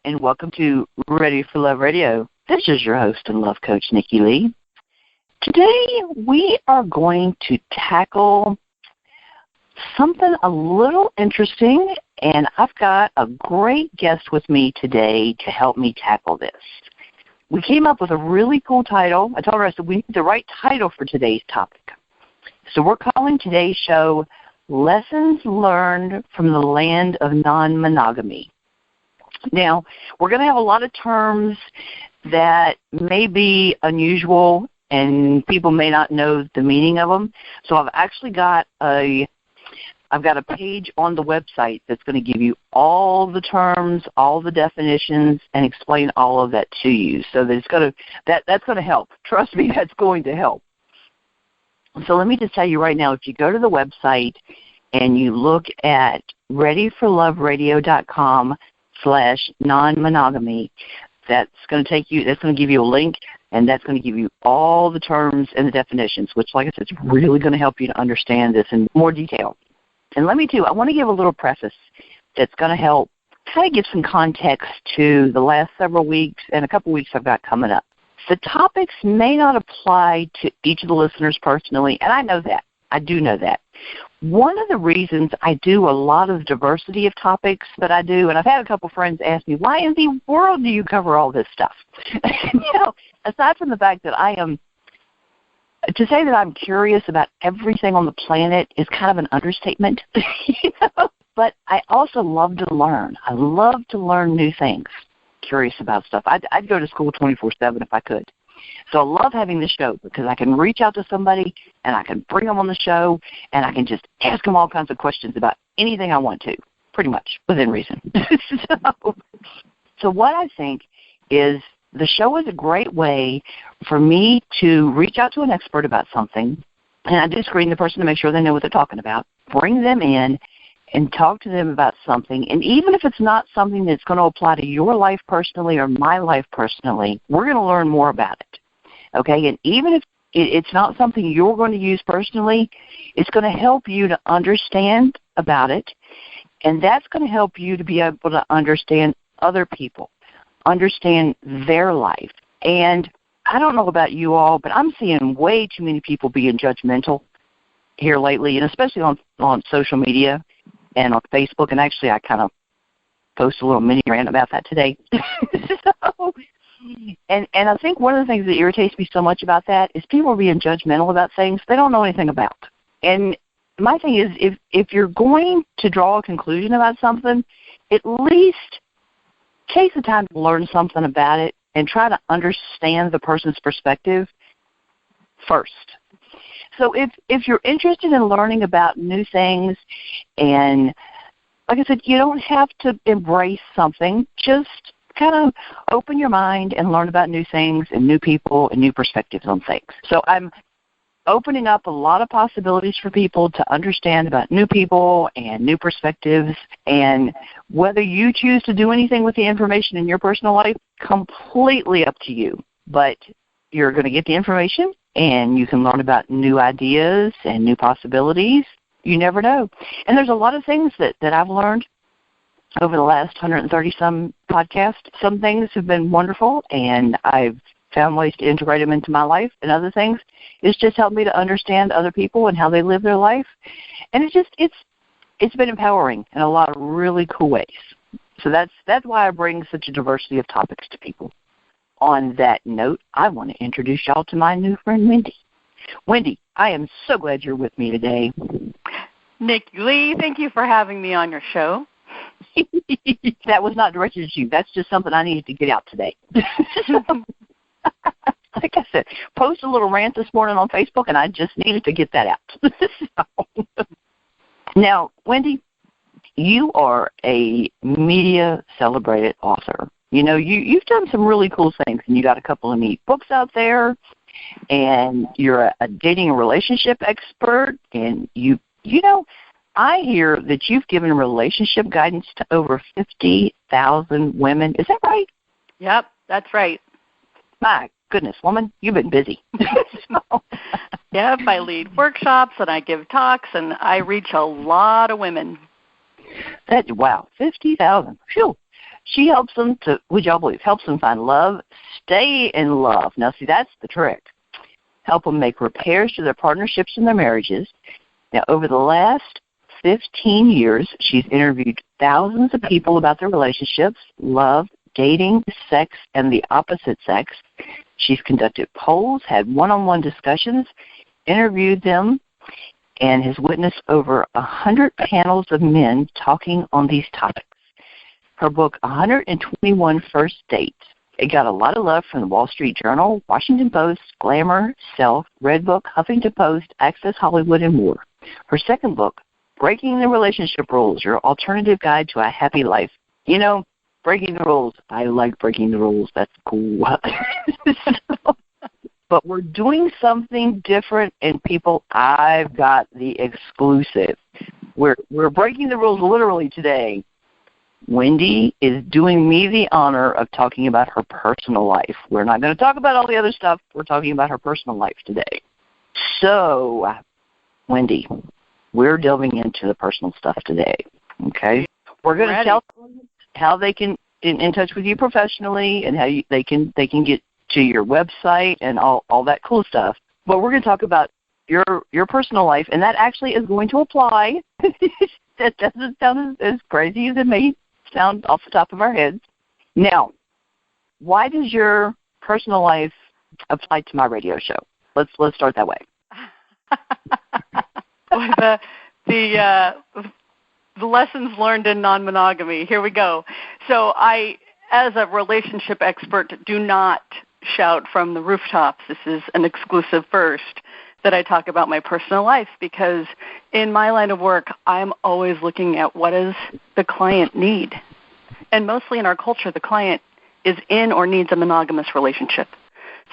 and welcome to Ready for Love Radio. This is your host and love coach, Nikki Lee. Today, we are going to tackle something a little interesting, and I've got a great guest with me today to help me tackle this. We came up with a really cool title. I told her, I said, we need the right title for today's topic. So we're calling today's show Lessons Learned from the Land of Non-Monogamy. Now, we're going to have a lot of terms that may be unusual and people may not know the meaning of them. So I've actually got a page on the website that's going to give you all the terms, all the definitions, and explain all of that to you. So that that's going to help. Trust me, that's going to help. So let me just tell you right now, if you go to the website and you look at readyforloveradio.com/non-monogamy, that's going to give you a link, and that's going to give you all the terms and the definitions, which, like I said, is really going to help you to understand this in more detail. And I want to give a little preface that's going to help kind of give some context to the last several weeks and a couple weeks I've got coming up. The topics may not apply to each of the listeners personally, and I know that. I do know that. One of the reasons I do a lot of diversity of topics that I do, and I've had a couple friends ask me, why in the world do you cover all this stuff? Aside from the fact that to say that I'm curious about everything on the planet is kind of an understatement, But I also love to learn. I love to learn new things. Curious about stuff. I'd go to school 24/7 if I could. So I love having this show because I can reach out to somebody and I can bring them on the show and I can just ask them all kinds of questions about anything I want to, pretty much, within reason. So what I think is the show is a great way for me to reach out to an expert about something, and I do screen the person to make sure they know what they're talking about, bring them in, and talk to them about something. And even if it's not something that's going to apply to your life personally or my life personally, we're going to learn more about it. Okay? And even if it's not something you're going to use personally, it's going to help you to understand about it, and that's going to help you to be able to understand other people, understand their life. And I don't know about you all, but I'm seeing way too many people being judgmental here lately, and especially on social media and on Facebook, and actually I kind of posted a little mini rant about that today. And I think one of the things that irritates me so much about that is people are being judgmental about things they don't know anything about. And my thing is, if you're going to draw a conclusion about something, at least take the time to learn something about it and try to understand the person's perspective first. So if you're interested in learning about new things, and like I said, you don't have to embrace something, just kind of open your mind and learn about new things and new people and new perspectives on things. So I'm opening up a lot of possibilities for people to understand about new people and new perspectives, and whether you choose to do anything with the information in your personal life, completely up to you. But you're going to get the information, and you can learn about new ideas and new possibilities. You never know. And there's a lot of things that I've learned over the last 130-some podcasts. Some things have been wonderful, and I've found ways to integrate them into my life, and other things it's just helped me to understand other people and how they live their life. And it's been empowering in a lot of really cool ways. So that's why I bring such a diversity of topics to people. On that note, I want to introduce y'all to my new friend, Wendy. Wendy, I am so glad you're with me today. Nikki Lee, thank you for having me on your show. That was not directed at you. That's just something I needed to get out today. Like I said, post a little rant this morning on Facebook, and I just needed to get that out. Now, Wendy, you are a media-celebrated author. You know, you've done some really cool things, and you got a couple of neat books out there, and you're a dating and relationship expert, and you know, I hear that you've given relationship guidance to over 50,000 women. Is that right? Yep, that's right. My goodness, woman, you've been busy. Yep, I lead workshops and I give talks and I reach a lot of women. Wow, 50,000. Phew. She helps them to, would y'all believe, helps them find love, stay in love. Now, see, that's the trick. Help them make repairs to their partnerships and their marriages. Now, over the last 15 years, she's interviewed thousands of people about their relationships, love, dating, sex, and the opposite sex. She's conducted polls, had one-on-one discussions, interviewed them, and has witnessed over 100 panels of men talking on these topics. Her book, 121 First Dates, it got a lot of love from the Wall Street Journal, Washington Post, Glamour, Self, Redbook, Huffington Post, Access Hollywood, and more. Her second book, Breaking the Relationship Rules, Your Alternative Guide to a Happy Life. You know, breaking the rules. I like breaking the rules. That's cool. But we're doing something different, and people, I've got the exclusive. We're breaking the rules literally today. Wendy is doing me the honor of talking about her personal life. We're not going to talk about all the other stuff. We're talking about her personal life today. So, Wendy, we're delving into the personal stuff today, okay? We're going to tell them how they can get in touch with you professionally and how they can get to your website and all that cool stuff. But we're going to talk about your personal life, and that actually is going to apply. That doesn't sound as crazy as it may sound off the top of our heads. Now, why does your personal life apply to my radio show? Let's start that way. The lessons learned in non-monogamy. Here we go. So I, as a relationship expert, do not shout from the rooftops. This is an exclusive first that I talk about my personal life, because in my line of work, I'm always looking at what does the client need. And mostly in our culture, the client is in or needs a monogamous relationship.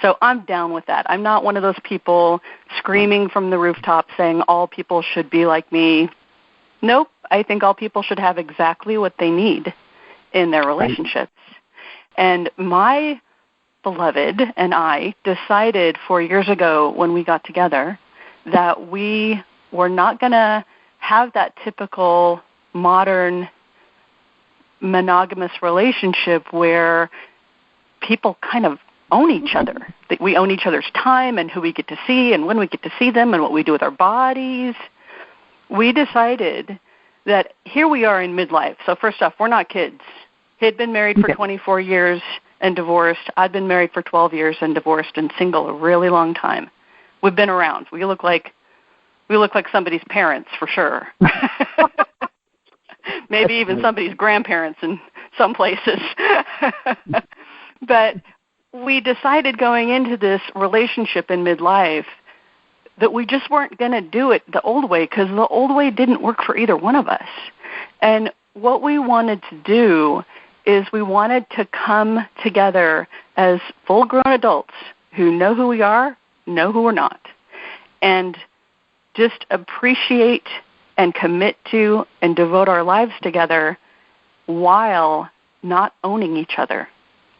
So I'm down with that. I'm not one of those people screaming from the rooftop saying all people should be like me. Nope. I think all people should have exactly what they need in their relationships. And my beloved and I decided 4 years ago when we got together that we were not going to have that typical modern monogamous relationship where people kind of own each other. That we own each other's time and who we get to see and when we get to see them and what we do with our bodies. We decided that here we are in midlife. So first off, we're not kids. He had been married for 24 years and divorced. I'd been married for 12 years and divorced and single a really long time. We've been around. We look like somebody's parents for sure. Maybe even somebody's grandparents in some places. But we decided going into this relationship in midlife that we just weren't going to do it the old way, because the old way didn't work for either one of us. And what we wanted to do is we wanted to come together as full-grown adults who know who we are, know who we're not, and just appreciate and commit to and devote our lives together while not owning each other.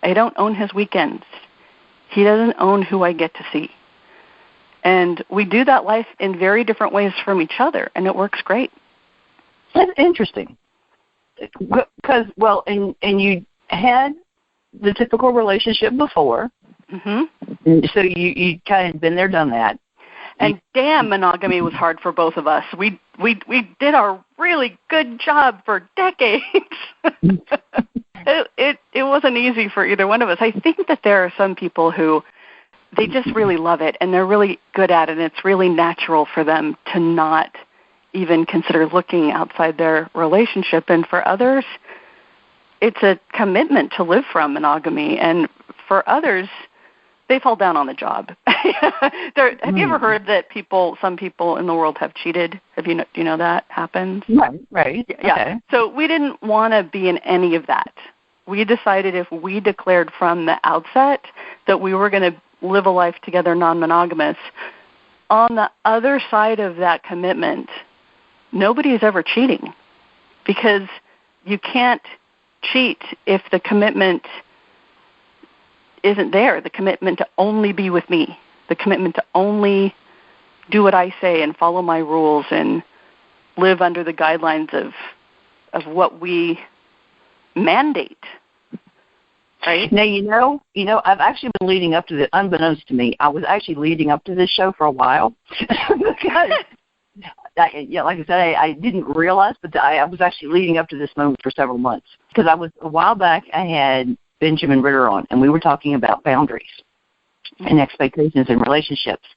I don't own his weekends. He doesn't own who I get to see. And we do that life in very different ways from each other, and it works great. That's interesting. Because, well, and you had the typical relationship before. Mm-hmm. So you kind of been there, done that. And damn, monogamy was hard for both of us. We did our really good job for decades. It wasn't easy for either one of us. I think that there are some people who they just really love it and they're really good at it, and it's really natural for them to not even consider looking outside their relationship. And for others, it's a commitment to live from monogamy. And for others, they fall down on the job. Have you ever heard that some people in the world have cheated? Do you know that happens? Right. Yeah. Okay. So we didn't want to be in any of that. We decided if we declared from the outset that we were going to live a life together non-monogamous, on the other side of that commitment, nobody is ever cheating, because you can't cheat if the commitment isn't there, the commitment to only be with me, the commitment to only do what I say and follow my rules and live under the guidelines of what we mandate right? Now, I've actually been leading up to this, unbeknownst to me, I was actually leading up to this show for a while. Because, like I said, I didn't realize, but I was actually leading up to this moment for several months. Because a while back, I had Benjamin Ritter on, and we were talking about boundaries and expectations in relationships.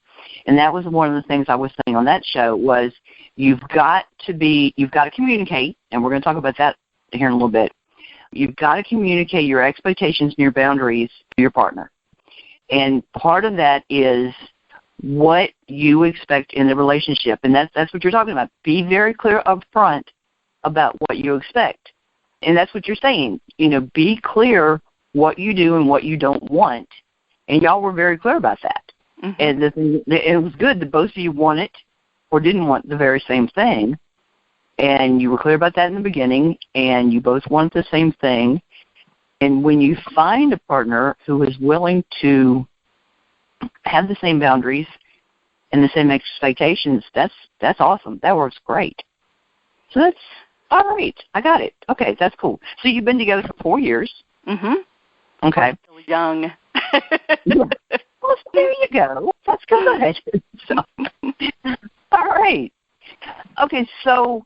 And that was one of the things I was saying on that show was you've got to communicate, and we're going to talk about that here in a little bit. You've got to communicate your expectations and your boundaries to your partner. And part of that is what you expect in the relationship. And that's what you're talking about. Be very clear up front about what you expect. And that's what you're saying. Be clear what you do and what you don't want. And y'all were very clear about that. Mm-hmm. And it was good that both of you wanted or didn't want the very same thing. And you were clear about that in the beginning, and you both want the same thing. And when you find a partner who is willing to have the same boundaries and the same expectations, that's awesome. That works great. So that's all right. I got it. Okay, that's cool. So you've been together for 4 years. Mm-hmm. Okay. I'm still young. Yeah. Well, there you go. That's good. So, all right. Okay, so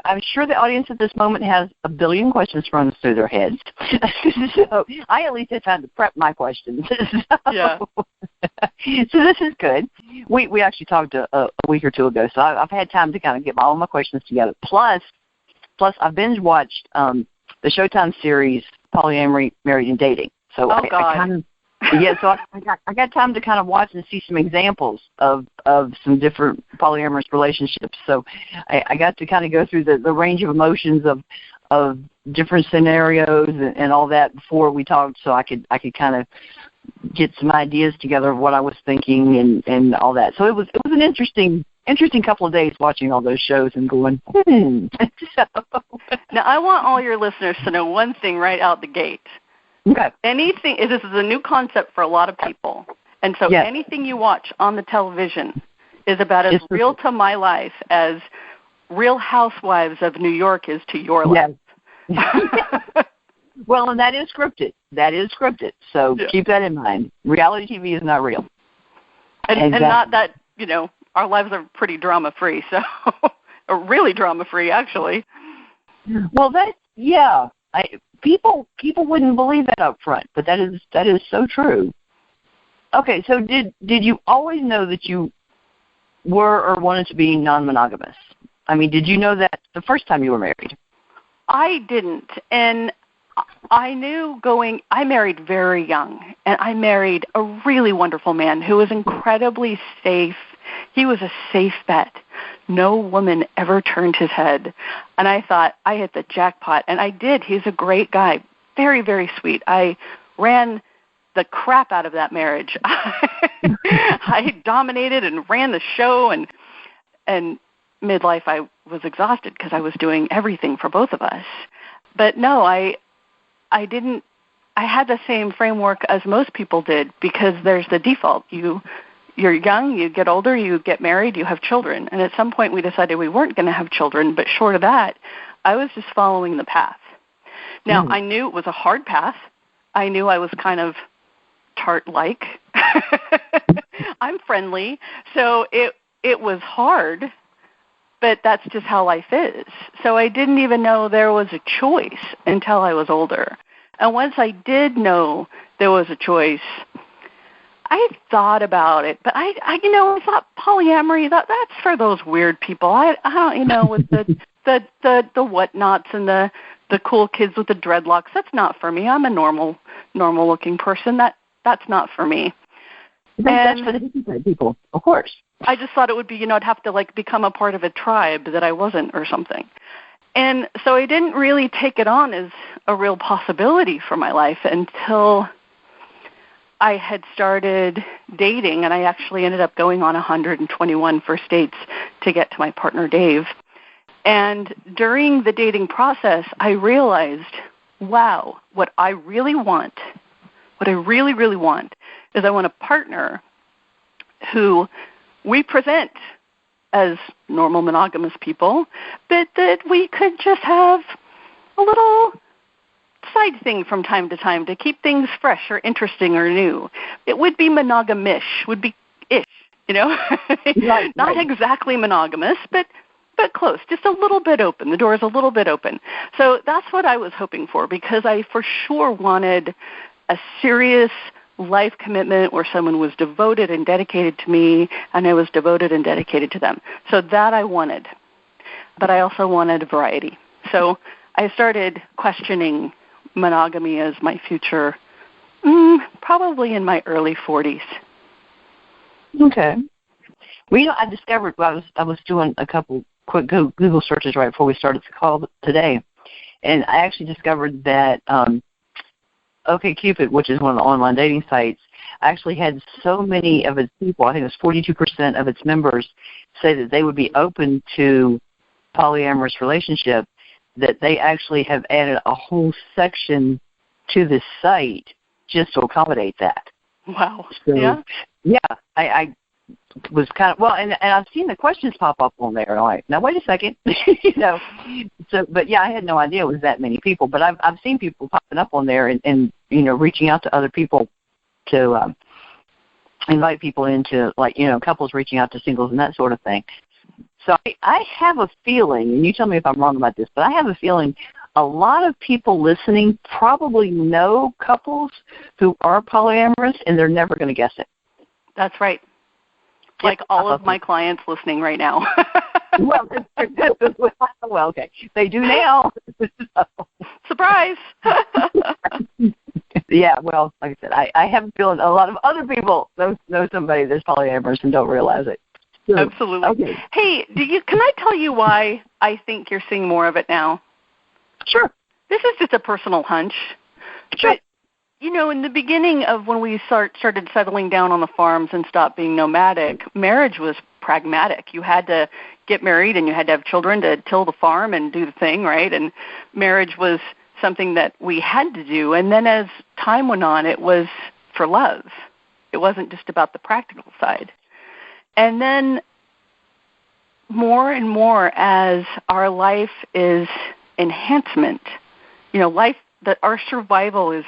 I'm sure the audience at this moment has a billion questions running through their heads. So I at least had time to prep my questions. Yeah. So this is good. We actually talked a week or two ago, so I've had time to kind of get all my questions together. Plus I've binge watched the Showtime series Polyamory, Married, and Dating. So I kind of. Yeah, so I got time to kind of watch and see some examples of some different polyamorous relationships. So I got to kind of go through the range of emotions of different scenarios and all that before we talked, so I could kind of get some ideas together of what I was thinking and all that. So it was an interesting couple of days watching all those shows and going, So. Now I want all your listeners to know one thing right out the gate. Okay. This is a new concept for a lot of people. And so yes. Anything you watch on the television is about as real to my life as Real Housewives of New York is to your life. Yes. Well, and that is scripted. So keep that in mind. Reality TV is not real. And not that, our lives are pretty drama-free, so or really drama-free, actually. Well, People wouldn't believe that up front, but that is so true. Okay, so did you always know that you were or wanted to be non-monogamous? I mean, did you know that the first time you were married? I didn't, and I married very young, and I married a really wonderful man who was incredibly safe. He was a safe bet. No woman ever turned his head. And I thought, I hit the jackpot. And I did. He's a great guy. Very, very sweet. I ran the crap out of that marriage. I dominated and ran the show. And midlife, I was exhausted because I was doing everything for both of us. But no, I didn't. I had the same framework as most people did because there's the default. You're young, you get older, you get married, you have children. And at some point we decided we weren't going to have children, but short of that, I was just following the path. Now, I knew it was a hard path. I knew I was kind of tart-like. I'm friendly, so it was hard, but that's just how life is. So I didn't even know there was a choice until I was older. And once I did know there was a choice, I thought about it, but I thought polyamory, that's for those weird people. I don't, with the whatnots and the cool kids with the dreadlocks. That's not for me. I'm a normal looking person. That's not for me. That's for the different people, of course. I just thought it would be, I'd have to become a part of a tribe that I wasn't or something. And so I didn't really take it on as a real possibility for my life until I had started dating, and I actually ended up going on 121 first dates to get to my partner, Dave. And during the dating process, I realized, wow, what I really want is I want a partner who we present as normal monogamous people, but that we could just have a little side thing from time to time to keep things fresh or interesting or new. It would be monogamish, would be ish, Right, not right. exactly monogamous, but close, just a little bit open. The door is a little bit open. So that's what I was hoping for, because I for sure wanted a serious life commitment where someone was devoted and dedicated to me, and I was devoted and dedicated to them. So that I wanted. But I also wanted variety. So I started questioning monogamy as my future, probably in my early 40s. Okay. Well, I discovered, I was doing a couple quick Google searches right before we started the call today, and I actually discovered that OkCupid, which is one of the online dating sites, actually had so many of its people, I think it was 42% of its members, say that they would be open to polyamorous relationship, that they actually have added a whole section to this site just to accommodate that. Wow. So, yeah, I was kind of, and I've seen the questions pop up on there. I'm like, now wait a second, So, but yeah, I had no idea it was that many people. But I've seen people popping up on there and reaching out to other people to invite people into, like, couples reaching out to singles and that sort of thing. So I have a feeling, and you tell me if I'm wrong about this, but I have a feeling a lot of people listening probably know couples who are polyamorous, and they're never going to guess it. That's right. Like all of my clients listening right now. Well, okay. They do now. Surprise. Yeah, well, like I said, I have a feeling a lot of other people know somebody that's polyamorous and don't realize it. So, absolutely. Okay. Hey, can I tell you why I think you're seeing more of it now? Sure. This is just a personal hunch. Sure. But, in the beginning of when we started settling down on the farms and stopped being nomadic, marriage was pragmatic. You had to get married and you had to have children to till the farm and do the thing, right? And marriage was something that we had to do. And then as time went on, it was for love. It wasn't just about the practical side. And then more and more as our life is enhancement, life, that our survival is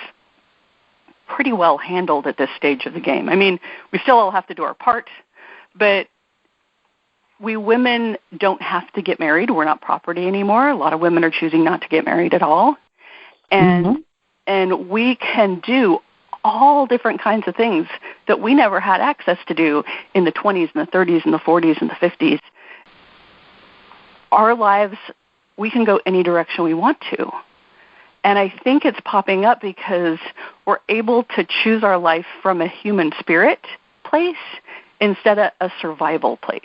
pretty well handled at this stage of the game. I mean, we still all have to do our part, but we women don't have to get married. We're not property anymore. A lot of women are choosing not to get married at all. And and we can do all different kinds of things that we never had access to do in the 20s and the 30s and the 40s and the 50s. Our lives, we can go any direction we want to. And I think it's popping up because we're able to choose our life from a human spirit place instead of a survival place.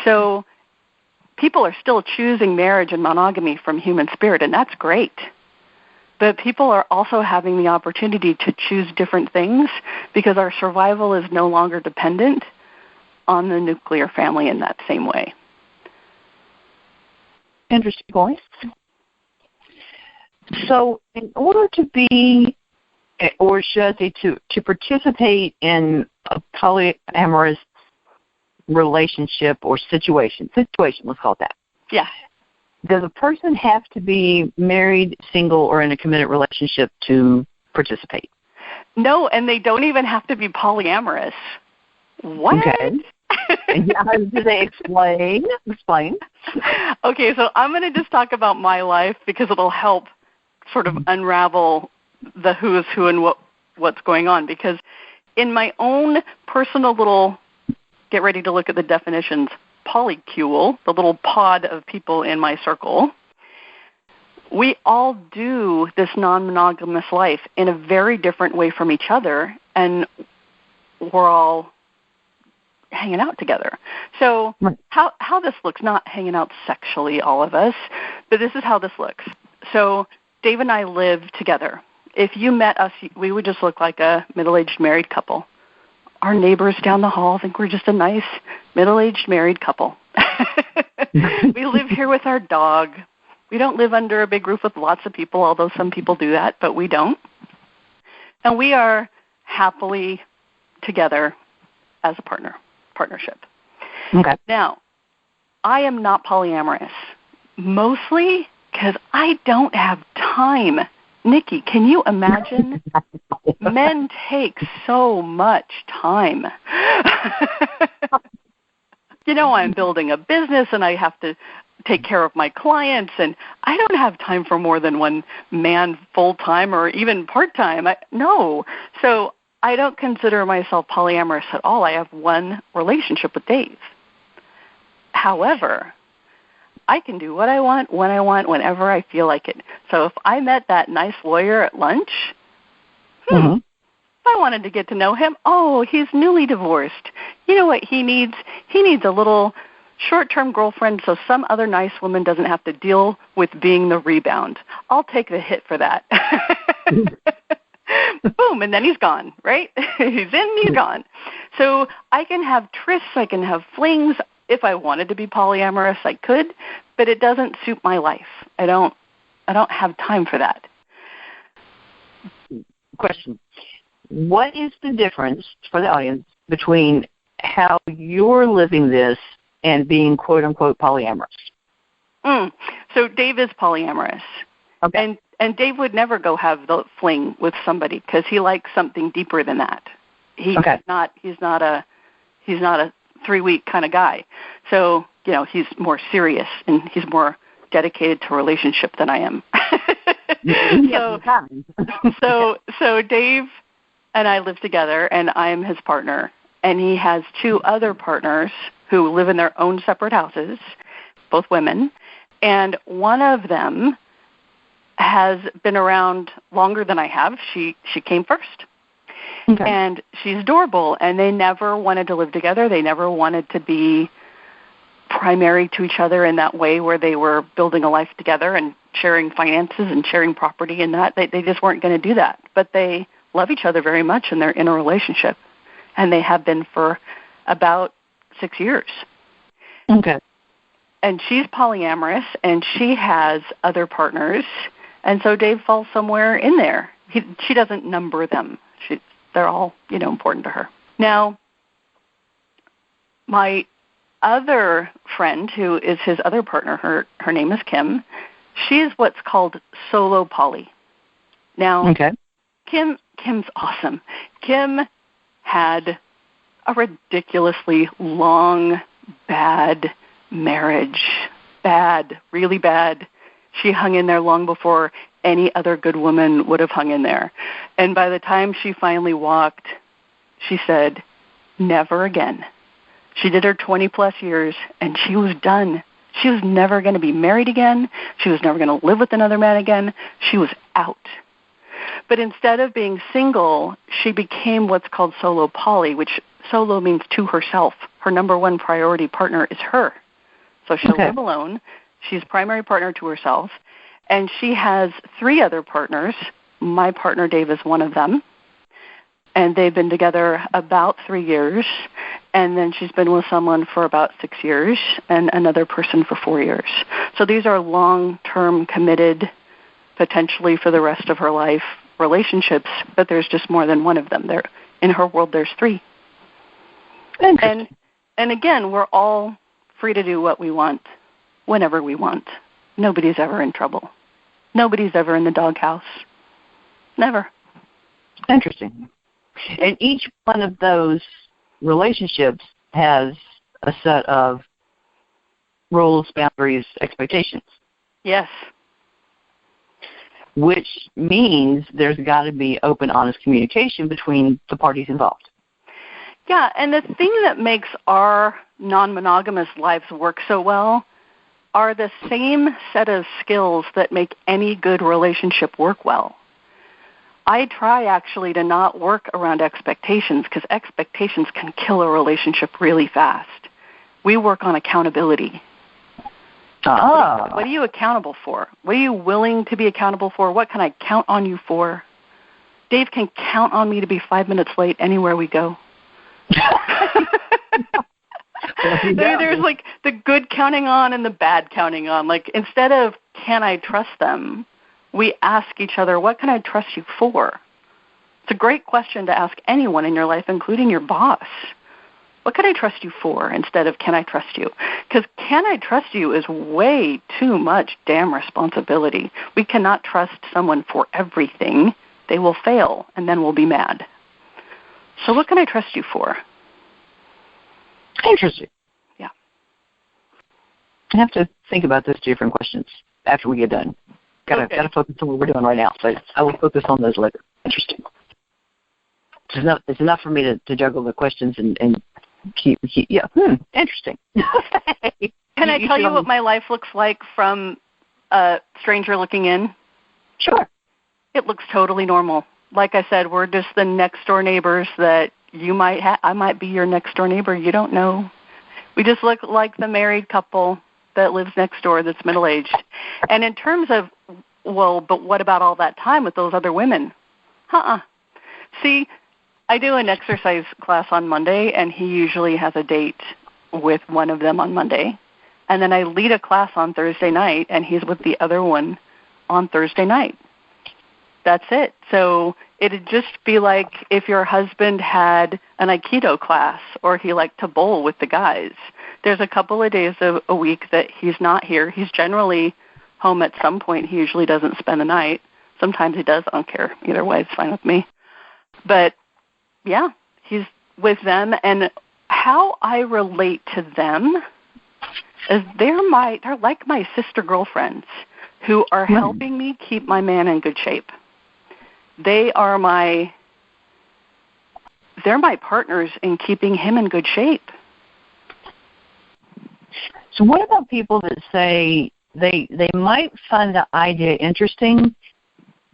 So people are still choosing marriage and monogamy from human spirit, and that's great. But people are also having the opportunity to choose different things because our survival is no longer dependent on the nuclear family in that same way. Interesting point. So in order to be, or should I say to participate in a polyamorous relationship or situation, let's call it that. Yeah. Does a person have to be married, single, or in a committed relationship to participate? No, and they don't even have to be polyamorous. What? Okay. Did they explain? Okay, so I'm going to just talk about my life because it'll help sort of unravel the who is who and what's going on. Because in my own personal little, get ready to look at the definitions, polycule, the little pod of people in my circle, we all do this non-monogamous life in a very different way from each other, and we're all hanging out together. So how this looks, not hanging out sexually, all of us, but this is how this looks. So Dave and I live together. If you met us, we would just look like a middle-aged married couple. Our neighbors down the hall think we're just a nice middle-aged married couple. We live here with our dog. We don't live under a big roof with lots of people, although some people do that, but we don't. And we are happily together as a partnership. Okay. Now, I am not polyamorous, mostly because I don't have time Nikki, can you imagine? Men take so much time. I'm building a business and I have to take care of my clients, and I don't have time for more than one man full-time or even part-time. No. So I don't consider myself polyamorous at all. I have one relationship with Dave. However, I can do what I want, when I want, whenever I feel like it. So if I met that nice lawyer at lunch, if I wanted to get to know him, he's newly divorced. You know what he needs? He needs a little short-term girlfriend so some other nice woman doesn't have to deal with being the rebound. I'll take the hit for that. Boom, and then he's gone, right? He's in, he's gone. So I can have trysts, I can have flings. If I wanted to be polyamorous, I could, but it doesn't suit my life. I don't have time for that. Question. What is the difference for the audience between how you're living this and being quote-unquote polyamorous? So Dave is polyamorous. Okay. And Dave would never go have the fling with somebody because he likes something deeper than that. He's not a 3-week kind of guy. So, he's more serious and he's more dedicated to relationship than I am. So Dave and I live together, and I am his partner, and he has 2 other partners who live in their own separate houses, both women, and one of them has been around longer than I have. She came first. Okay. And she's adorable, and they never wanted to live together. They never wanted to be primary to each other in that way where they were building a life together and sharing finances and sharing property and that. They just weren't going to do that. But they love each other very much, and they're in a relationship, and they have been for about 6 years. Okay. And she's polyamorous, and she has other partners, and so Dave falls somewhere in there. She doesn't number them. They're all, important to her. Now, my other friend, who is his other partner, her name is Kim. She is what's called solo poly. Now, Kim's awesome. Kim had a ridiculously long, bad marriage. Bad, really bad. She hung in there long before any other good woman would have hung in there. And by the time she finally walked, she said, never again. She did her 20-plus years, and she was done. She was never going to be married again. She was never going to live with another man again. She was out. But instead of being single, she became what's called solo poly, which solo means to herself. Her number one priority partner is her. So she'll live alone. She's primary partner to herself. And she has 3 other partners. My partner, Dave, is one of them. And they've been together about 3 years. And then she's been with someone for about 6 years and another person for 4 years. So these are long-term committed, potentially for the rest of her life, relationships, but there's just more than one of them. In her world, there's 3. And again, we're all free to do what we want, whenever we want. Nobody's ever in trouble. Nobody's ever in the doghouse. Never. Interesting. And each one of those relationships has a set of rules, boundaries, expectations. Yes. Which means there's got to be open, honest communication between the parties involved. Yeah, and the thing that makes our non-monogamous lives work so well are the same set of skills that make any good relationship work well. I try actually to not work around expectations because expectations can kill a relationship really fast. We work on accountability. What are you accountable for? What are you willing to be accountable for? What can I count on you for? Dave can count on me to be 5 minutes late anywhere we go. There's like the good counting on and the bad counting on. Like instead of can I trust them, we ask each other, what can I trust you for? It's a great question to ask anyone in your life, including your boss. What can I trust you for instead of can I trust you? Because can I trust you is way too much damn responsibility. We cannot trust someone for everything. They will fail, and then we'll be mad. So what can I trust you for? Interesting. Yeah. I have to think about those different questions after we get done. Gotta focus on what we're doing right now, but I will focus on those later. Interesting. It's enough for me to juggle the questions and keep interesting. Can I tell you what my life looks like from a stranger looking in? Sure. It looks totally normal. Like I said, we're just the next door neighbors that you might have. I might be your next door neighbor. You don't know. We just look like the married couple that lives next door that's middle-aged. And in terms of, well, but what about all that time with those other women? See, I do an exercise class on Monday, and he usually has a date with one of them on Monday. And then I lead a class on Thursday night, and he's with the other one on Thursday night. That's it. So it'd just be like if your husband had an Aikido class or he liked to bowl with the guys. There's a couple of days a week that he's not here. He's generally home at some point. He usually doesn't spend the night. Sometimes he does. I don't care. Either way, it's fine with me. But, yeah, he's with them. And how I relate to them is they're like my sister girlfriends who are helping me keep my man in good shape. They're my partners in keeping him in good shape. So what about people that say they might find the idea interesting,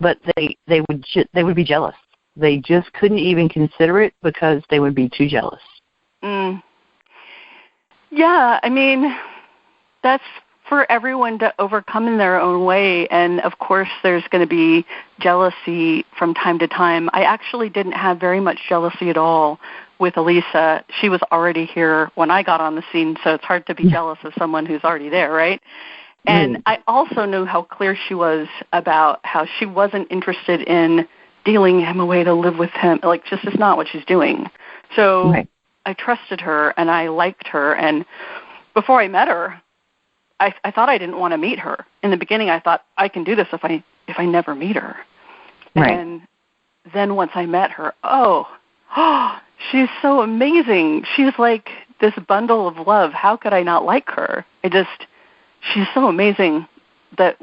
but they would be jealous? They just couldn't even consider it because they would be too jealous. Yeah, I mean, that's for everyone to overcome in their own way. And, of course, there's going to be jealousy from time to time. I actually didn't have very much jealousy at all with Elisa. She was already here when I got on the scene, so it's hard to be jealous of someone who's already there, right? And I also knew how clear she was about how she wasn't interested in dealing him away to live with him. Like, just is not what she's doing. So I trusted her, and I liked her. And before I met her, I thought I didn't want to meet her. In the beginning, I thought, I can do this if I never meet her. Right. And then once I met her, she's so amazing. She's like this bundle of love. How could I not like her? She's so amazing that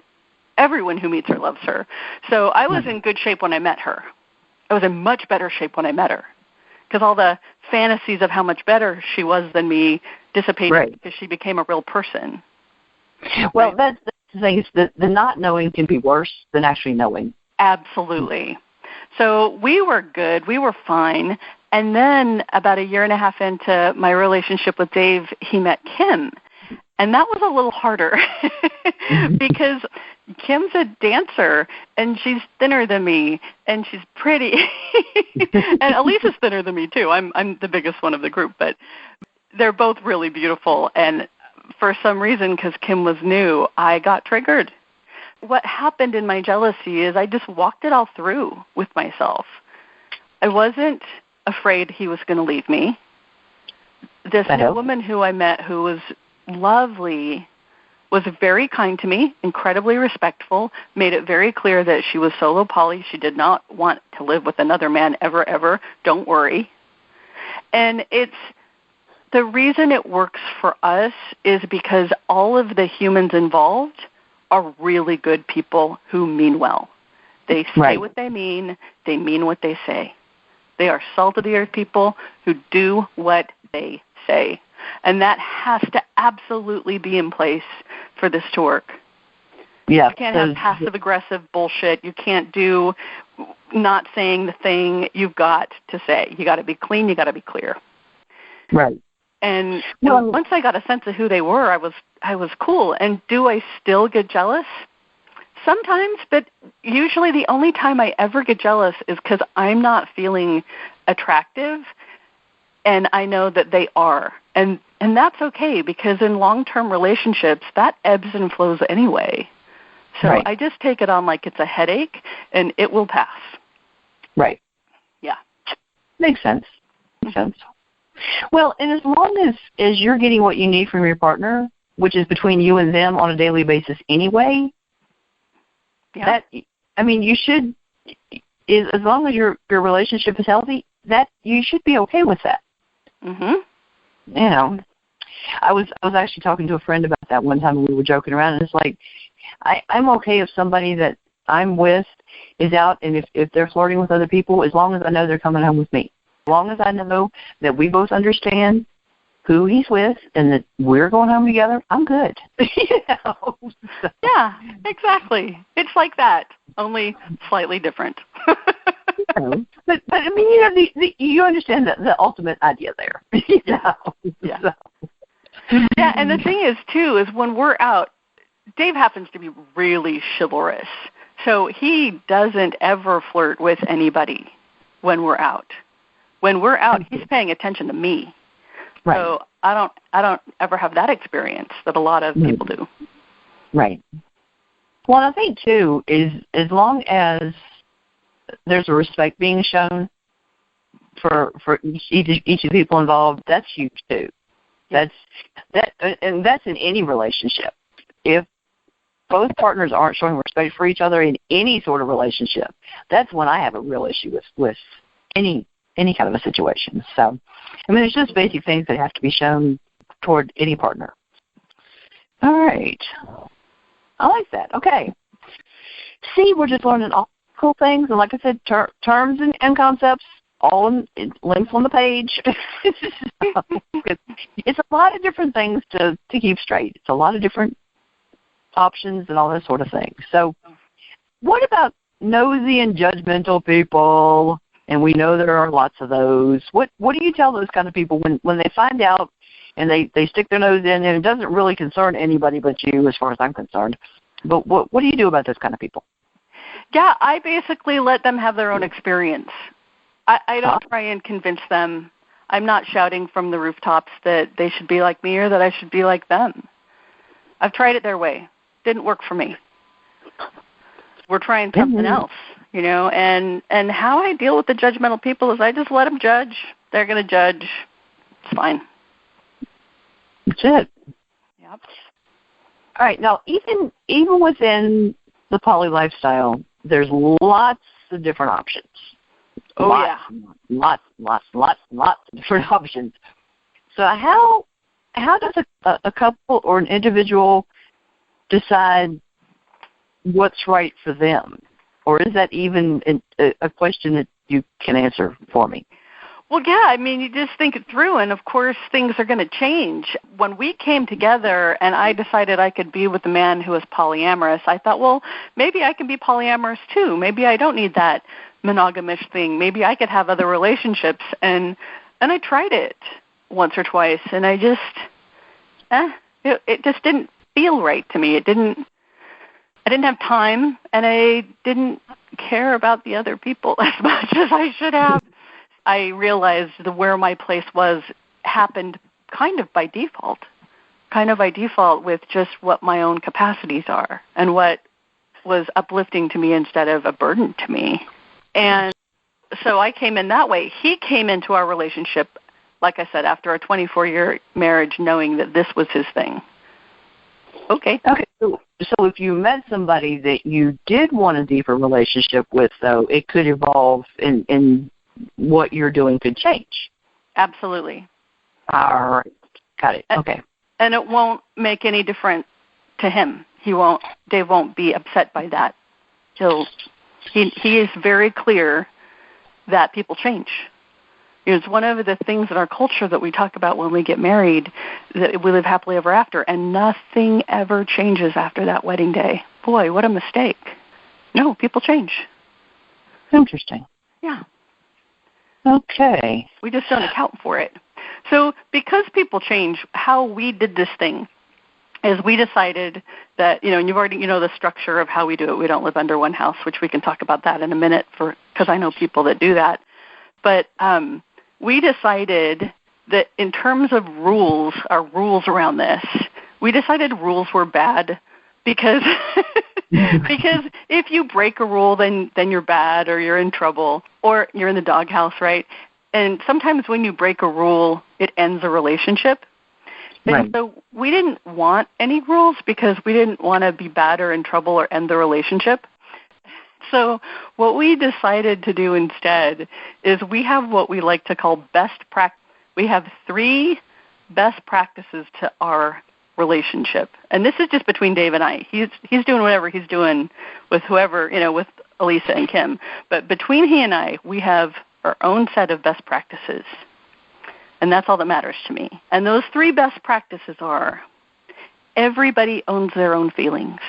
everyone who meets her loves her. So I was in good shape when I met her. I was in much better shape when I met her because all the fantasies of how much better she was than me dissipated because she became a real person. Well, that's the thing is that the not knowing can be worse than actually knowing. Absolutely. So we were good. We were fine. And then about a year and a half into my relationship with Dave, he met Kim. And that was a little harder because Kim's a dancer, and she's thinner than me, and she's pretty. And Elisa's thinner than me, too. I'm the biggest one of the group, but they're both really beautiful. And for some reason, because Kim was new, I got triggered. What happened in my jealousy is I just walked it all through with myself. I wasn't afraid he was going to leave me. This new woman who I met who was lovely was very kind to me, incredibly respectful, made it very clear that she was solo poly. She did not want to live with another man ever, ever. Don't worry. And the reason it works for us is because all of the humans involved are really good people who mean well. They say what they mean. They mean what they say. They are salt-of-the-earth people who do what they say. And that has to absolutely be in place for this to work. Yeah, you can't have passive-aggressive bullshit. You can't do not saying the thing you've got to say. You got to be clean. You got to be clear. Right. And once I got a sense of who they were, I was cool. And do I still get jealous? Sometimes, but usually the only time I ever get jealous is because I'm not feeling attractive, and I know that they are. And that's okay, because in long-term relationships, that ebbs and flows anyway. So I just take it on like it's a headache, and it will pass. Right. Yeah. Makes sense. Well, and as long as you're getting what you need from your partner, which is between you and them on a daily basis anyway, you should, as long as your relationship is healthy, that you should be okay with that. Mm-hmm. You know, I was actually talking to a friend about that one time, and we were joking around, and it's like, I'm okay if somebody that I'm with is out, and if they're flirting with other people, as long as I know they're coming home with me. As long as I know that we both understand who he's with and that we're going home together, I'm good. So. Yeah, exactly. It's like that, only slightly different. But I mean, you understand the ultimate idea there. Yeah. Yeah. Yeah, and the thing is, too, is when we're out, Dave happens to be really chivalrous. So he doesn't ever flirt with anybody when we're out. When we're out, he's paying attention to me. Right. So I don't ever have that experience that a lot of people do. Right. Well, I think, too, is as long as there's a respect being shown for each of the people involved, that's huge, too. And that's in any relationship. If both partners aren't showing respect for each other in any sort of relationship, that's when I have a real issue with any kind of a situation. So, I mean, it's just basic things that have to be shown toward any partner. All right. I like that. Okay. See, we're just learning all cool things. And like I said, terms and concepts, all in links on the page. It's a lot of different things to keep straight. It's a lot of different options and all that sort of thing. So what about nosy and judgmental people? And we know there are lots of those. What do you tell those kind of people when they find out and they stick their nose in, and it doesn't really concern anybody but you as far as I'm concerned? But what do you do about those kind of people? Yeah, I basically let them have their own experience. I don't try and convince them. I'm not shouting from the rooftops that they should be like me or that I should be like them. I've tried it their way. Didn't work for me. We're trying something else, you know. And how I deal with the judgmental people is I just let them judge. They're going to judge. It's fine. That's it. Yep. All right. Now, even within the poly lifestyle, there's lots of different options. Lots of different options. So how does a couple or an individual decide what's right for them? Or is that even a question that you can answer for me? Well, yeah, I mean, you just think it through, and of course things are going to change. When we came together and I decided I could be with a man who was polyamorous, I thought, well, maybe I can be polyamorous too. Maybe I don't need that monogamish thing. Maybe I could have other relationships. And I tried it once or twice, and I just, it just didn't feel right to me. I didn't have time, and I didn't care about the other people as much as I should have. I realized where my place was happened kind of by default with just what my own capacities are and what was uplifting to me instead of a burden to me. And so I came in that way. He came into our relationship, like I said, after a 24-year marriage, knowing that this was his thing. Okay. So if you met somebody that you did want a deeper relationship with, though, it could evolve in what you're doing could change. Absolutely. All right. Got it. Okay. And it won't make any difference to him. Dave won't be upset by that. He is very clear that people change. It's one of the things in our culture that we talk about when we get married, that we live happily ever after, and nothing ever changes after that wedding day. Boy, what a mistake. No, people change. Interesting. Yeah. Okay. We just don't account for it. So because people change, how we did this thing is we decided that, and you've already, the structure of how we do it. We don't live under one house, which we can talk about that in a minute because I know people that do that. But we decided that in terms of rules, our rules around this, we decided rules were bad because because if you break a rule, then you're bad or you're in trouble or you're in the doghouse, right? And sometimes when you break a rule, it ends a relationship. And so we didn't want any rules because we didn't want to be bad or in trouble or end the relationship. So what we decided to do instead is we have what we like to call best practice. We have 3 best practices to our relationship. And this is just between Dave and I. He's doing whatever he's doing with whoever, with Elisa and Kim. But between he and I, we have our own set of best practices. And that's all that matters to me. And those 3 best practices are everybody owns their own feelings.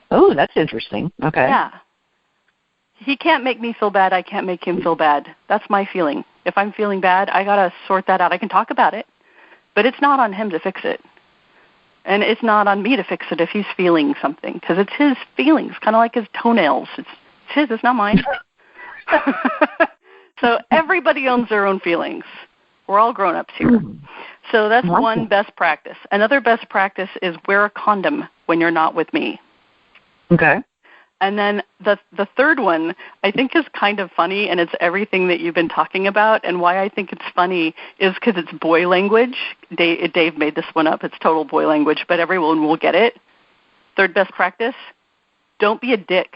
Oh, that's interesting. Okay. Yeah. He can't make me feel bad. I can't make him feel bad. That's my feeling. If I'm feeling bad, I got to sort that out. I can talk about it, but it's not on him to fix it. And it's not on me to fix it if he's feeling something, because it's his feelings, kind of like his toenails. It's his, it's not mine. So everybody owns their own feelings. We're all grown-ups here. So that's one best practice. Another best practice is wear a condom when you're not with me. Okay. And then the third one I think is kind of funny, and it's everything that you've been talking about. And why I think it's funny is because it's boy language. Dave made this one up. It's total boy language, but everyone will get it. Third best practice, don't be a dick.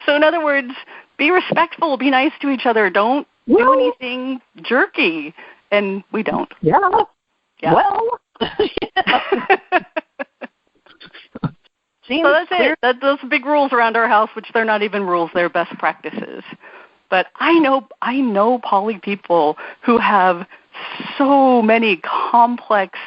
So in other words, be respectful, be nice to each other. Don't do anything jerky. And we don't. Yeah. Well. So that's it. Those big rules around our house, which they're not even rules, they're best practices. But I know poly people who have so many complex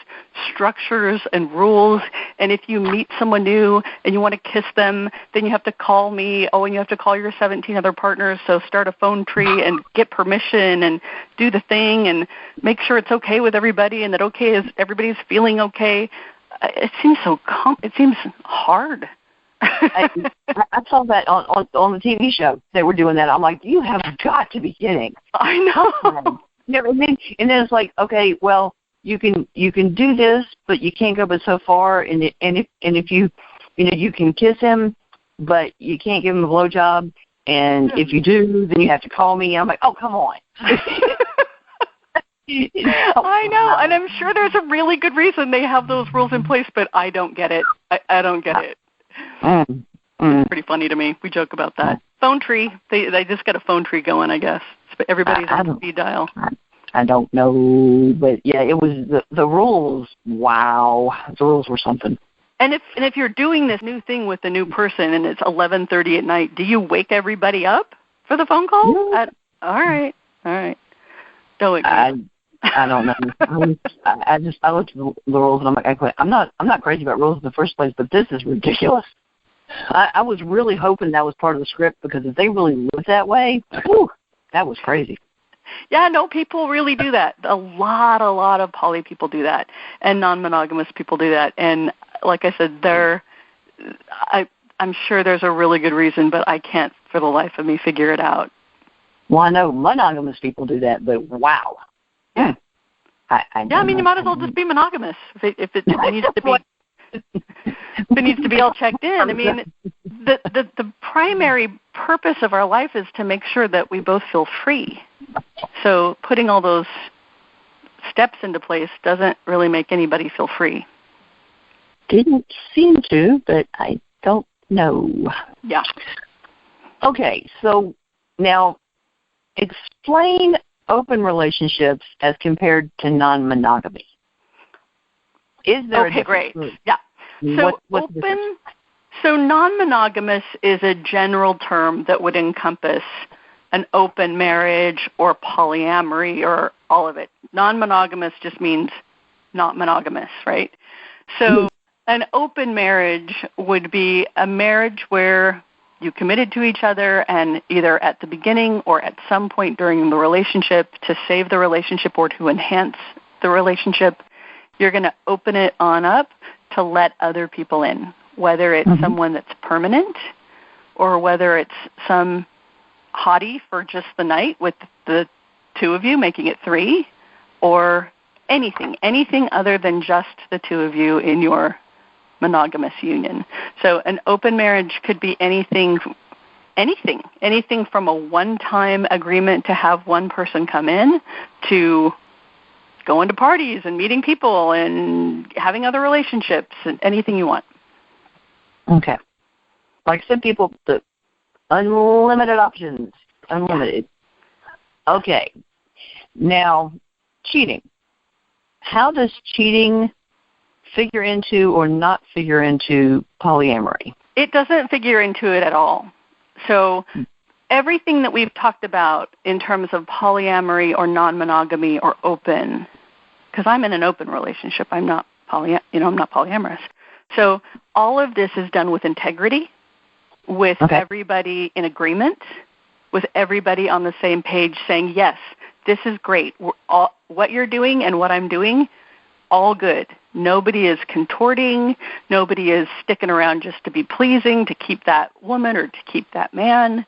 structures and rules, and if you meet someone new and you want to kiss them, then you have to call me, and you have to call your 17 other partners, so start a phone tree and get permission and do the thing and make sure it's okay with everybody and that okay is everybody's feeling okay. It seems it seems hard. I saw that on the TV show. They were doing that. I'm like, you have got to be kidding. I know. Yeah, and then it's like, okay, well, you can do this, but you can't go but so far. And if you can kiss him, but you can't give him a blowjob. And if you do, then you have to call me. I'm like, oh, come on. I know, and I'm sure there's a really good reason they have those rules in place, but I don't get it. I don't get it. It's pretty funny to me. We joke about that. Phone tree. They just got a phone tree going, I guess. Everybody's on speed dial. I don't know, but yeah, it was the rules. Wow, the rules were something. And if you're doing this new thing with the new person and it's 11:30 at night, do you wake everybody up for the phone call? No. All right. Don't wake me up. I don't know. I looked at the rules and I'm like, I'm not crazy about rules in the first place, but this is ridiculous. I was really hoping that was part of the script, because if they really lived that way, whew, that was crazy. Yeah, no, people really do that. A lot of poly people do that, and non-monogamous people do that. And like I said, I'm sure there's a really good reason, but I can't for the life of me figure it out. Well, I know monogamous people do that, but wow. Yeah. I mean, you might as well just be monogamous if it needs to be. If it needs to be all checked in. I mean, the primary purpose of our life is to make sure that we both feel free. So putting all those steps into place doesn't really make anybody feel free. Didn't seem to, but I don't know. Yeah. Okay, so now explain open relationships as compared to non-monogamy. Is there okay, great. Yeah. So open, so non-monogamous is a general term that would encompass an open marriage or polyamory or all of it. Non-monogamous just means not monogamous, right? So an open marriage would be a marriage where you committed to each other, and either at the beginning or at some point during the relationship, to save the relationship or to enhance the relationship, you're going to open it on up to let other people in, whether it's someone that's permanent or whether it's some hottie for just the night with the two of you, making it 3, or anything other than just the two of you in your monogamous union. So an open marriage could be anything anything from a one-time agreement to have one person come in to going to parties and meeting people and having other relationships and anything you want. Okay. Like some people, the unlimited options, unlimited. Okay. Now, cheating. How does cheating figure into or not figure into polyamory? It doesn't figure into it at all. So everything that we've talked about in terms of polyamory or non-monogamy or open, because I'm in an open relationship, I'm not I'm not polyamorous. So all of this is done with integrity, with everybody in agreement, with everybody on the same page saying, yes, this is great. What you're doing and what I'm doing, all good. Nobody is contorting. Nobody is sticking around just to be pleasing, to keep that woman or to keep that man.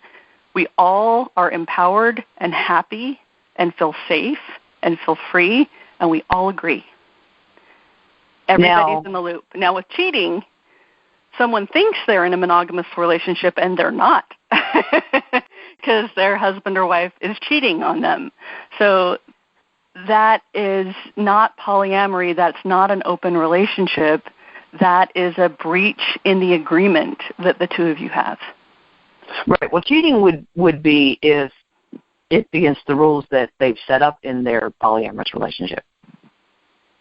We all are empowered and happy and feel safe and feel free, and we all agree. Everybody's in the loop. Now, with cheating, someone thinks they're in a monogamous relationship, and they're not because their husband or wife is cheating on them. So that is not polyamory. That's not an open relationship. That is a breach in the agreement that the two of you have. Right. Well, cheating would be if it's against the rules that they've set up in their polyamorous relationship.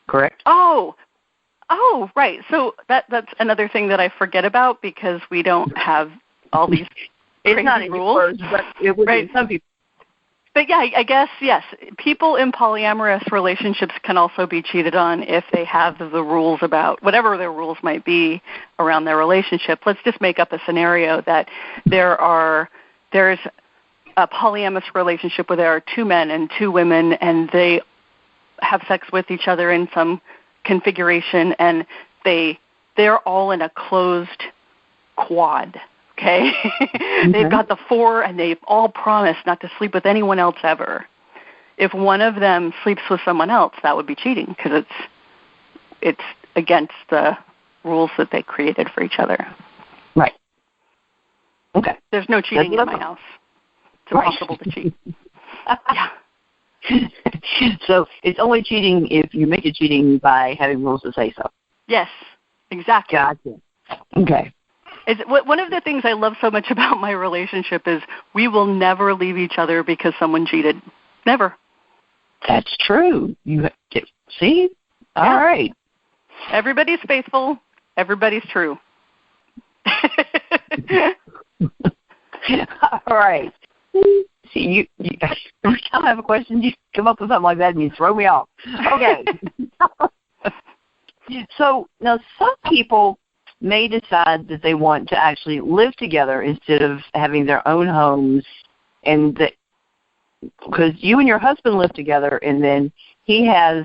Correct? Oh, right. So that's another thing that I forget about because we don't have all these crazy it's not rules. Yours, but it would be some people. But yeah, I guess, yes, people in polyamorous relationships can also be cheated on if they have the rules about whatever their rules might be around their relationship. Let's just make up a scenario that there's a polyamorous relationship where there are two men and two women and they have sex with each other in some configuration and they're all in a closed quad. Okay, They've got the four, and they've all promised not to sleep with anyone else ever. If one of them sleeps with someone else, that would be cheating because it's against the rules that they created for each other. Right. Okay. There's no cheating in my house. It's impossible to cheat. Yeah. So it's only cheating if you make it cheating by having rules to say so. Yes, exactly. Gotcha. Okay. One of the things I love so much about my relationship is we will never leave each other because someone cheated. Never. That's true. See? All right. Everybody's faithful. Everybody's true. All right. See, every time I have a question, you come up with something like that and you throw me off. Okay. So now some people may decide that they want to actually live together instead of having their own homes, and because you and your husband live together, and then he has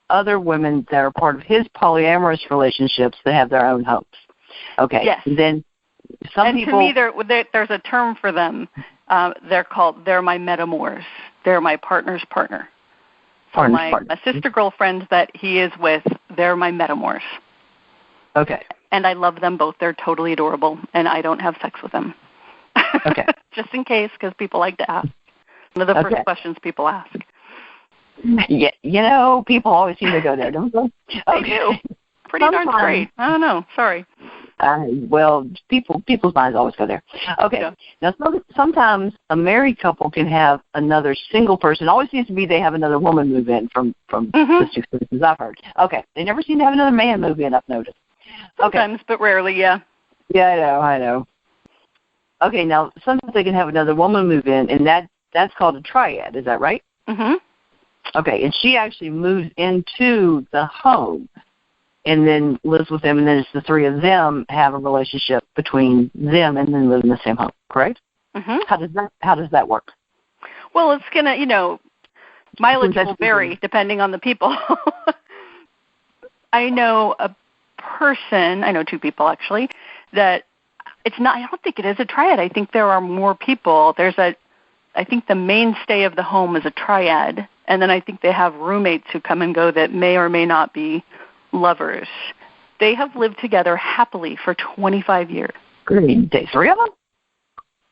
other women that are part of his polyamorous relationships that have their own homes. Okay. Yes. And then some people. And to me, there's a term for them. They're my metamors. They're my partner's partner. So my sister girlfriends that he is with, they're my metamors. Okay. And I love them both. They're totally adorable, and I don't have sex with them. Okay. Just in case, because people like to ask. One of the first questions people ask. Yeah, people always seem to go there, don't they? They do. Pretty darn straight. I don't know. Sorry. Well, people's minds always go there. Okay. Yeah. Now, sometimes a married couple can have another single person. It always seems to be they have another woman move in from the experiences I've heard. Okay. They never seem to have another man move in, I've noticed. Sometimes, but rarely, yeah. Yeah, I know. Okay, now, sometimes they can have another woman move in, and that's called a triad. Is that right? Mm-hmm. Okay, and she actually moves into the home and then lives with them, and then it's the three of them have a relationship between them and then live in the same home, correct? Mm-hmm. How does that work? Well, it's going to, mileage will vary depending on the people. I know two people actually, that it's not, I don't think it is a triad. I think there are more people. I think the mainstay of the home is a triad, and then I think they have roommates who come and go that may or may not be lovers. They have lived together happily for 25 years. Great. Three of them?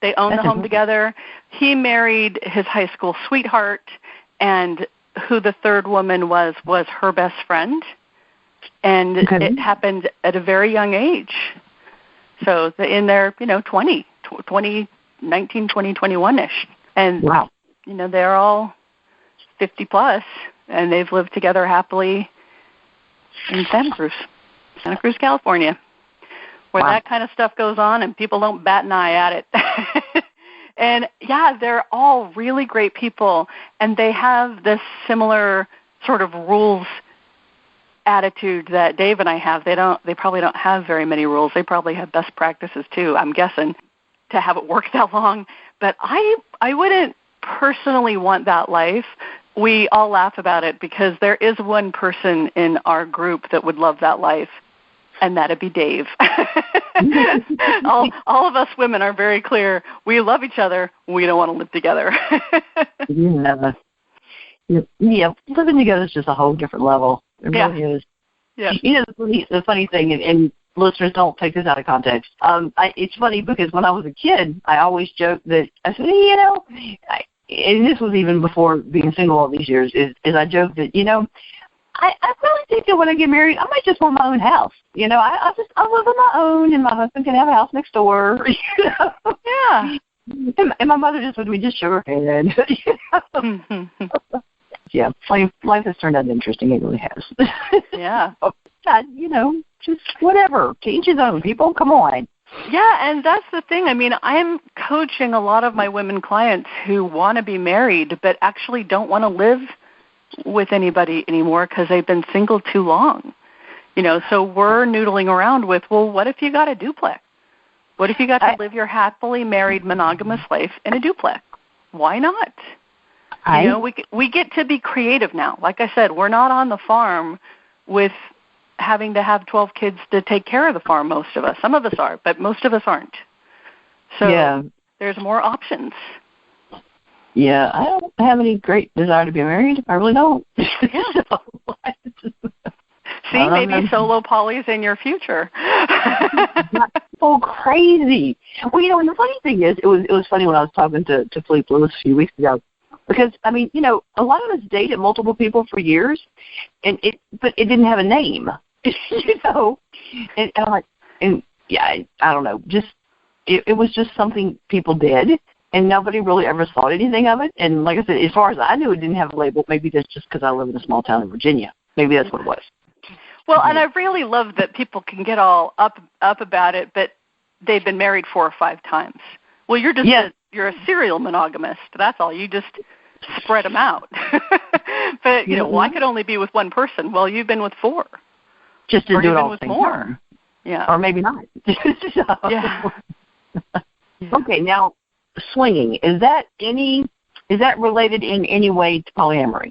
They own the home together. He married his high school sweetheart, and who the third woman was her best friend. And it happened at a very young age. So in their, 19, 20, 21-ish. And, wow. They're all 50 plus, and they've lived together happily in Santa Cruz, California, where that kind of stuff goes on and people don't bat an eye at it. And, yeah, they're all really great people, and they have this similar sort of rules attitude that Dave and I have. They probably don't have very many rules. They probably have best practices, too, I'm guessing, to have it work that long. But I wouldn't personally want that life. We all laugh about it because there is one person in our group that would love that life, and that'd be Dave. all of us women are very clear. We love each other. We don't want to live together. Yeah, living together is just a whole different level. It really is. Yeah. The funny thing, and listeners, don't take this out of context. It's funny because when I was a kid, I always joked that I said, and this was even before being single all these years, is I joked that, I really think that when I get married, I might just want my own house. I live on my own, and my husband can have a house next door. Yeah. And my mother just would just shook her head. Yeah, life has turned out interesting. It really has. Yeah. Just whatever. To each his own, people. Come on. Yeah, and that's the thing. I mean, I'm coaching a lot of my women clients who want to be married but actually don't want to live with anybody anymore because they've been single too long. So we're noodling around with, well, what if you got a duplex? What if you got to live your happily married monogamous life in a duplex? Why not? We get to be creative now. Like I said, we're not on the farm with having to have 12 kids to take care of the farm, most of us. Some of us are, but most of us aren't. So there's more options. Yeah, I don't have any great desire to be married. I really don't. See, maybe solo poly's in your future. Not so crazy. Well, and the funny thing is, it was funny when I was talking to Philippe Lewis a few weeks ago, because a lot of us dated multiple people for years, but it didn't have a name, And I'm like, I don't know, just it was just something people did. And nobody really ever thought anything of it. And like I said, as far as I knew, it didn't have a label. Maybe that's just because I live in a small town in Virginia. Maybe that's what it was. Well, and I really love that people can get all up about it, but they've been married 4 or 5 times. Well, you're just you're a serial monogamist. That's all. You just spread them out. But well, I could only be with one person. Well, you've been with 4. Just to do it all with the more. Time. Yeah. Or maybe not. Yeah. Okay, now swinging, is that related in any way to polyamory?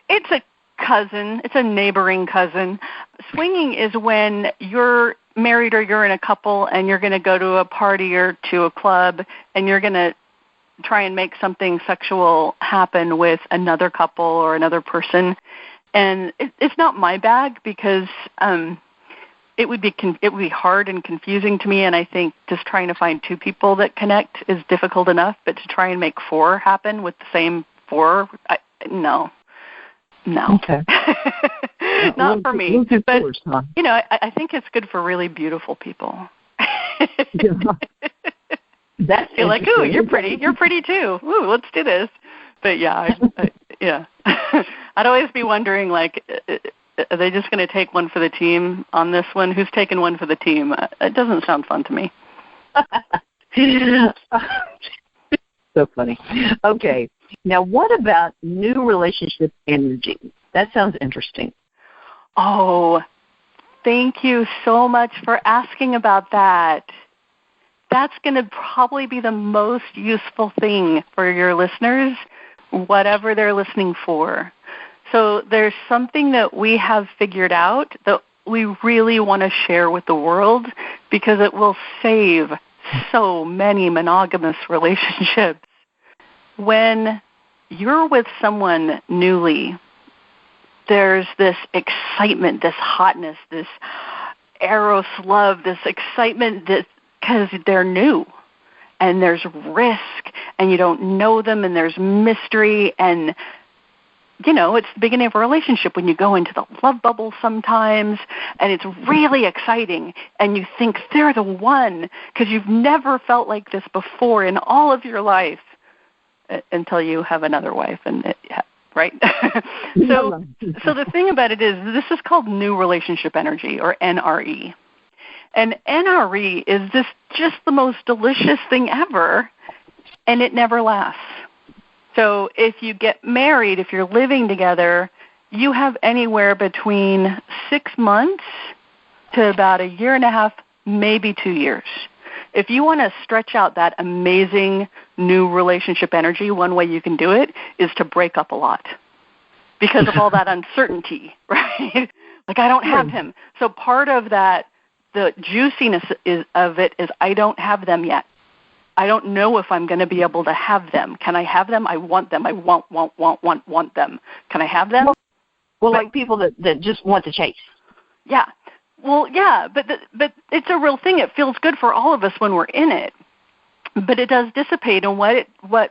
It's a cousin. It's a neighboring cousin. Swinging is when you're married or you're in a couple and you're going to go to a party or to a club and you're going to try and make something sexual happen with another couple or another person. And it's not my bag because it would be hard and confusing to me, and I think just trying to find 2 people that connect is difficult enough, but to try and make 4 happen with the same 4, no. Okay. Not for me. But, force, huh? I think it's good for really beautiful people. That's You're like, ooh, you're pretty too. Ooh, let's do this. But yeah, I'd always be wondering, like, are they just going to take one for the team on this one? Who's taking one for the team? It doesn't sound fun to me. So funny. Okay. Now, what about new relationship energy? That sounds interesting. Oh, thank you so much for asking about that. That's going to probably be the most useful thing for your listeners, whatever they're listening for. So there's something that we have figured out that we really want to share with the world because it will save so many monogamous relationships. When you're with someone newly, there's this excitement, this hotness, this eros love, this excitement because they're new. and there's risk, and you don't know them, and there's mystery, and it's the beginning of a relationship when you go into the love bubble sometimes, and it's really exciting, and you think they're the one because you've never felt like this before in all of your life until you have another wife, right? So the thing about it is this is called new relationship energy, or NRE. And NRE is just the most delicious thing ever, and it never lasts. So if you get married, if you're living together, you have anywhere between 6 months to about 1.5 years, maybe 2 years. If you want to stretch out that amazing new relationship energy, one way you can do it is to break up a lot because of all that uncertainty, right? Like, I don't have him. So part of that, the juiciness of it is I don't have them yet. I don't know if I'm going to be able to have them. Can I have them? I want them. I want them. Can I have them? Well, like people that just want to chase. Yeah. Well, yeah, but it's a real thing. It feels good for all of us when we're in it. But it does dissipate, and what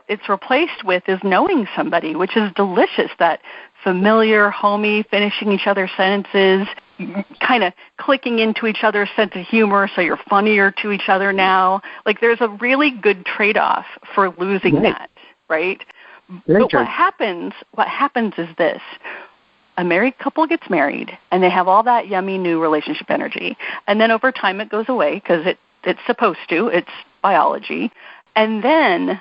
it's replaced with is knowing somebody, which is delicious, that familiar, homey, finishing each other's sentences, kind of clicking into each other's sense of humor so you're funnier to each other now. Like, there's a really good trade-off for losing that, right? Very but true. what happens is this. A married couple gets married, and they have all that yummy new relationship energy. And then over time it goes away because it's supposed to. It's biology. And then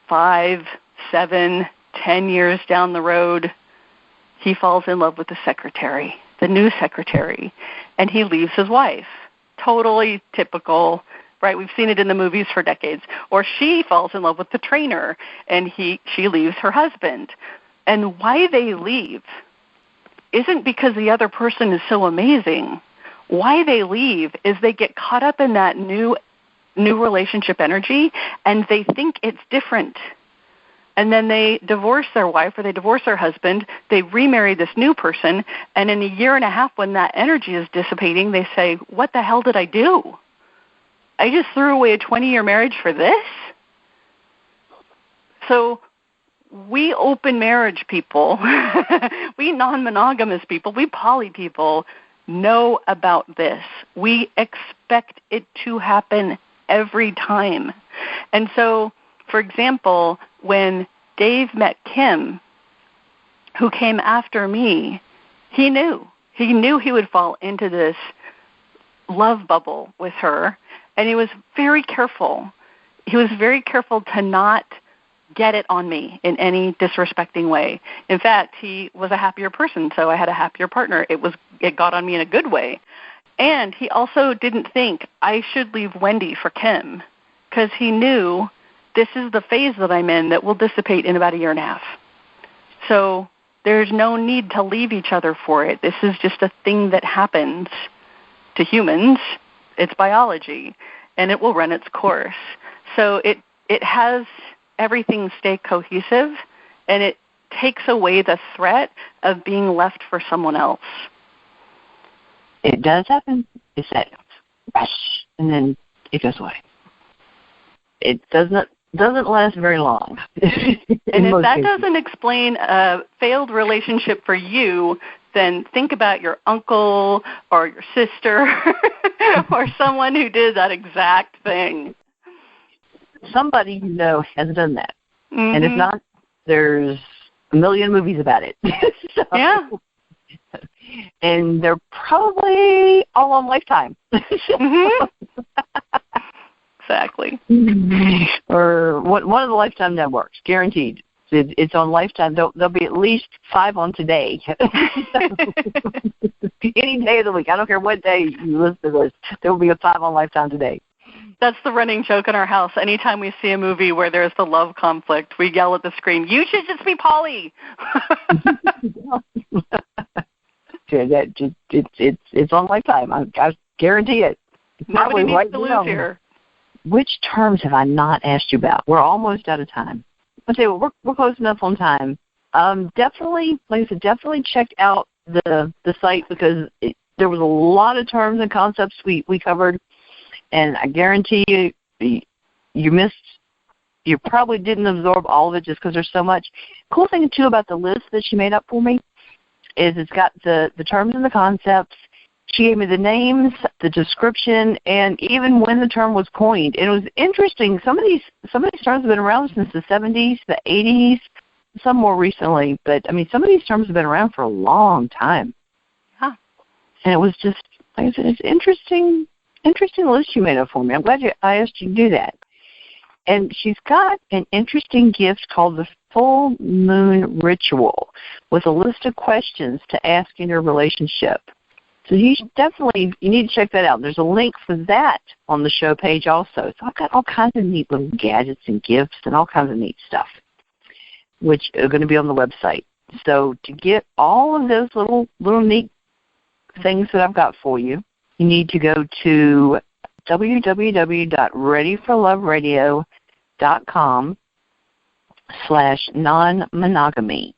5, 7, 10 years down the road, he falls in love with the secretary, the new secretary, and he leaves his wife. Totally typical, right? We've seen it in the movies for decades. Or she falls in love with the trainer, and she leaves her husband. And why they leave isn't because the other person is so amazing. Why they leave is they get caught up in that new relationship energy, and they think it's different. And then they divorce their wife or they divorce their husband, they remarry this new person, and in 1.5 years when that energy is dissipating, they say, what the hell did I do? I just threw away a 20-year marriage for this? So we open marriage people, we non-monogamous people, we poly people know about this. We expect it to happen every time. And so, for example, when Dave met Kim, who came after me, he knew he would fall into this love bubble with her, and he was very careful. He was very careful to not get it on me in any disrespecting way. In fact, he was a happier person, so I had a happier partner. It got on me in a good way. And he also didn't think I should leave Wendy for Kim, because he knew this is the phase that I'm in that will dissipate in about 1.5 years. So there's no need to leave each other for it. This is just a thing that happens to humans. It's biology, and it will run its course. So it has everything stay cohesive, and it takes away the threat of being left for someone else. It does happen. It's that rush, and then it goes away. It doesn't last very long. And if that doesn't explain a failed relationship for you, then think about your uncle or your sister or someone who did that exact thing. Somebody you know has done that. Mm-hmm. And if not, there's a million movies about it. So, yeah. And they're probably all on Lifetime. Mm-hmm. Exactly. Or one of the Lifetime networks, guaranteed. It's on Lifetime. There'll be at least 5 on today. Any day of the week. I don't care what day you listen to this. There will be a 5 on Lifetime today. That's the running joke in our house. Anytime we see a movie where there's the love conflict, we yell at the screen, "You should just be poly." It's on Lifetime. I guarantee it. Nobody needs to lose here. Which terms have I not asked you about? We're almost out of time. Let's say we're close enough on time. Definitely, like I said, definitely check out the site, because there was a lot of terms and concepts we covered, and I guarantee you you probably didn't absorb all of it just because there's so much. Cool thing, too, about the list that she made up for me is it's got the terms and the concepts. She gave me the names, the description, and even when the term was coined. And it was interesting. Some of these terms have been around since the 70s, the 80s, some more recently. But, I mean, some of these terms have been around for a long time. Huh. And it was just, like I said, it's interesting list you made up for me. I'm glad I asked you to do that. And she's got an interesting gift called the Full Moon Ritual with a list of questions to ask in your relationship. So you need to check that out. There's a link for that on the show page also. So I've got all kinds of neat little gadgets and gifts and all kinds of neat stuff, which are going to be on the website. So to get all of those little neat things that I've got for you, you need to go to www.readyforloveradio.com/non-monogamy.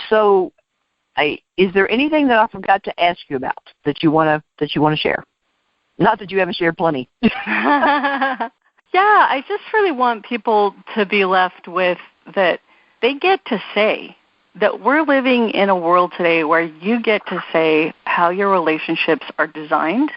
So, is there anything that I forgot to ask you about that you want to share? Not that you haven't shared plenty. Yeah, I just really want people to be left with that they get to say that we're living in a world today where you get to say how your relationships are designed.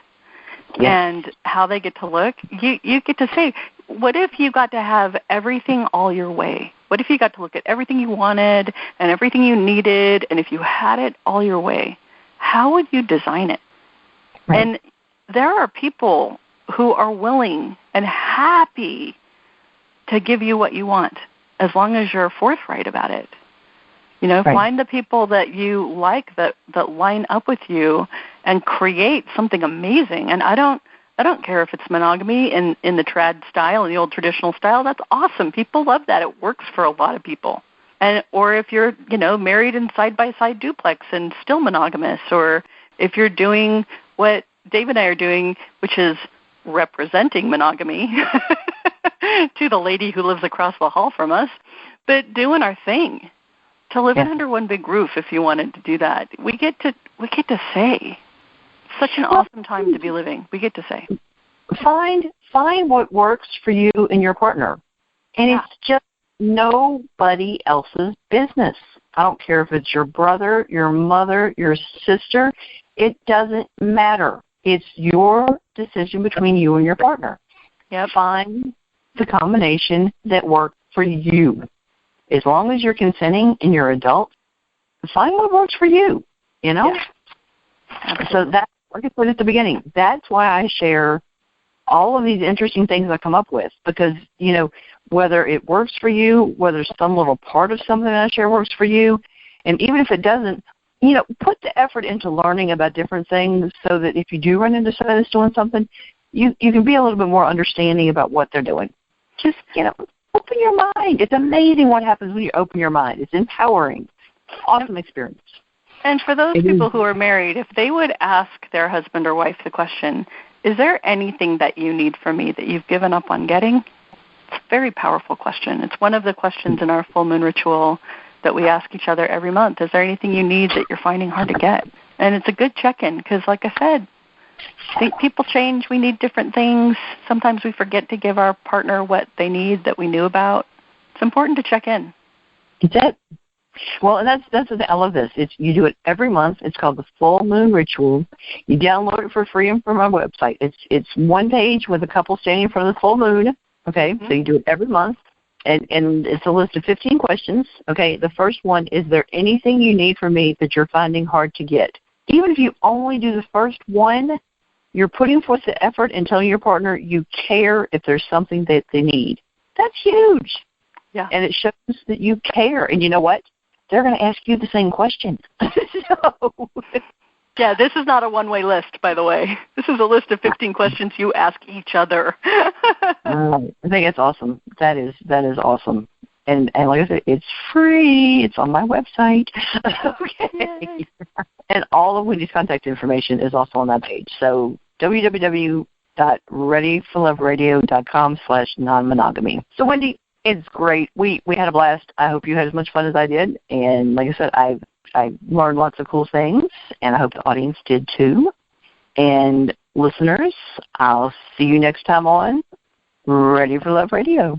Yes. And how they get to look. You get to say, what if you got to have everything all your way? What if you got to look at everything you wanted and everything you needed, and if you had it all your way, how would you design it? Right. And there are people who are willing and happy to give you what you want as long as you're forthright about it. Right. Find the people that you like that line up with you and create something amazing. And I don't care if it's monogamy in the trad style, in the old traditional style. That's awesome. People love that. It works for a lot of people. Or if you're, married in side-by-side duplex and still monogamous, or if you're doing what Dave and I are doing, which is representing monogamy to the lady who lives across the hall from us, but doing our thing. To live under one big roof, if you wanted to do that, we get to say. Such an awesome time to be living. We get to say. Find what works for you and your partner, and it's just nobody else's business. I don't care if it's your brother, your mother, your sister. It doesn't matter. It's your decision between you and your partner. Yep. Find the combination that works for you. As long as you're consenting and you're adult, find what works for you, Yeah. So that's, like I said at the beginning, that's why I share all of these interesting things I come up with, because, whether it works for you, whether some little part of something I share works for you, and even if it doesn't, put the effort into learning about different things so that if you do run into somebody that's doing something, you can be a little bit more understanding about what they're doing. Just, open your mind. It's amazing what happens when you open your mind. It's empowering. Awesome experience. And for those people who are married, if they would ask their husband or wife the question, is there anything that you need from me that you've given up on getting? It's a very powerful question. It's one of the questions in our full moon ritual that we ask each other every month. Is there anything you need that you're finding hard to get? And it's a good check-in because, like I said, people change. We need different things. Sometimes we forget to give our partner what they need that we knew about. It's important to check in. That's it. Well, and that's I love this. You do it every month. It's called the Full Moon Ritual. You download it for free from our website. It's one page with a couple standing in front of the full moon. Okay, So you do it every month, and it's a list of 15 questions. Okay, the first one is there anything you need from me that you're finding hard to get? Even if you only do the first one, you're putting forth the effort and telling your partner you care if there's something that they need. That's huge. Yeah. And it shows that you care. And you know what? They're going to ask you the same question. Yeah, this is not a one-way list, by the way. This is a list of 15 questions you ask each other. I think it's awesome. That is awesome. And like I said, it's free. It's on my website. Okay. Yay. And all of Wendy's contact information is also on that page. So www.readyforloveradio.com/non-monogamy. So Wendy, it's great. We had a blast. I hope you had as much fun as I did. And like I said, I learned lots of cool things, and I hope the audience did too. And listeners, I'll see you next time on Ready for Love Radio.